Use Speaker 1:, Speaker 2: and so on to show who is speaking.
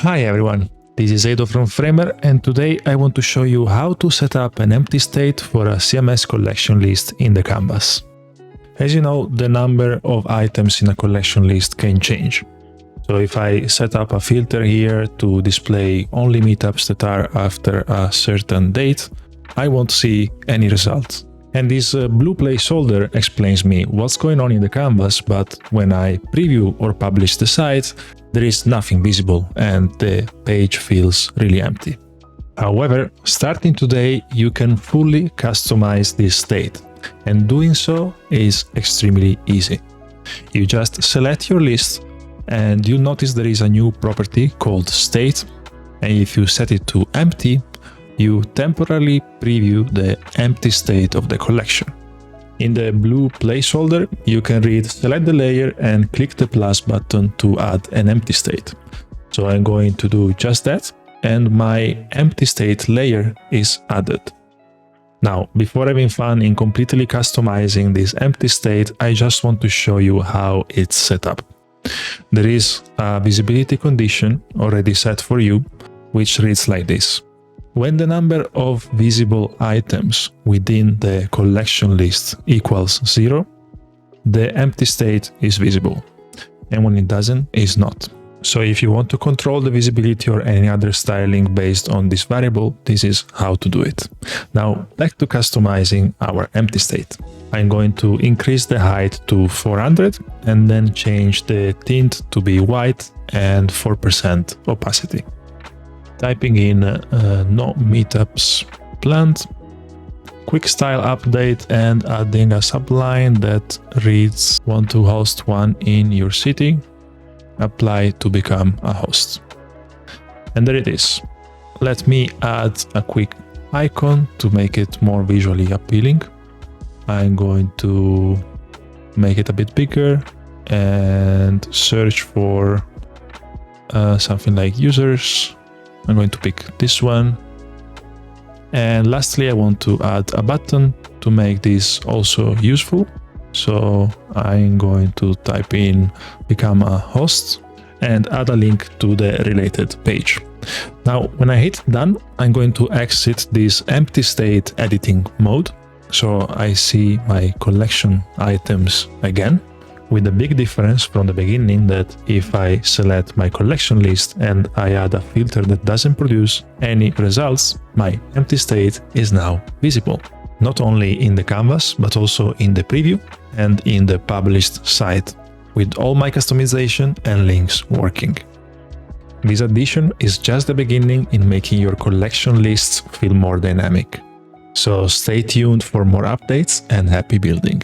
Speaker 1: Hi everyone, this is Edo from Framer, and today I want to show you how to set up an empty state for a CMS collection list in the canvas. As you know, the number of items in a collection list can change. So if I set up a filter here to display only meetups that are after a certain date, I won't see any results. And this blue placeholder explains me what's going on in the canvas, but when I preview or publish the site, there is nothing visible and the page feels really empty. However, starting today, you can fully customize this state, and doing so is extremely easy. You just select your list and you'll notice there is a new property called state, and if you set it to empty, you temporarily preview the empty state of the collection. In the blue placeholder, you can read select the layer and click the plus button to add an empty state. So I'm going to do just that, and my empty state layer is added. Now, before having fun in completely customizing this empty state, I just want to show you how it's set up. There is a visibility condition already set for you, which reads like this. When the number of visible items within the collection list equals 0, the empty state is visible, and when it doesn't, it's not. So if you want to control the visibility or any other styling based on this variable, this is how to do it. Now, back to customizing our empty state. I'm going to increase the height to 400 and then change the tint to be white and 4% opacity. Typing in no meetups planned, quick style update, and adding a subline that reads want to host one in your city, apply to become a host. And there it is. Let me add a quick icon to make it more visually appealing. I'm going to make it a bit bigger and search for something like users. I'm going to pick this one. And lastly, I want to add a button to make this also useful. So I'm going to type in become a host and add a link to the related page. Now, when I hit done, I'm going to exit this empty state editing mode. So I see my collection items again, with the big difference from the beginning that if I select my collection list and I add a filter that doesn't produce any results, my empty state is now visible, not only in the canvas, but also in the preview and in the published site, with all my customization and links working. This addition is just the beginning in making your collection lists feel more dynamic. So stay tuned for more updates and happy building.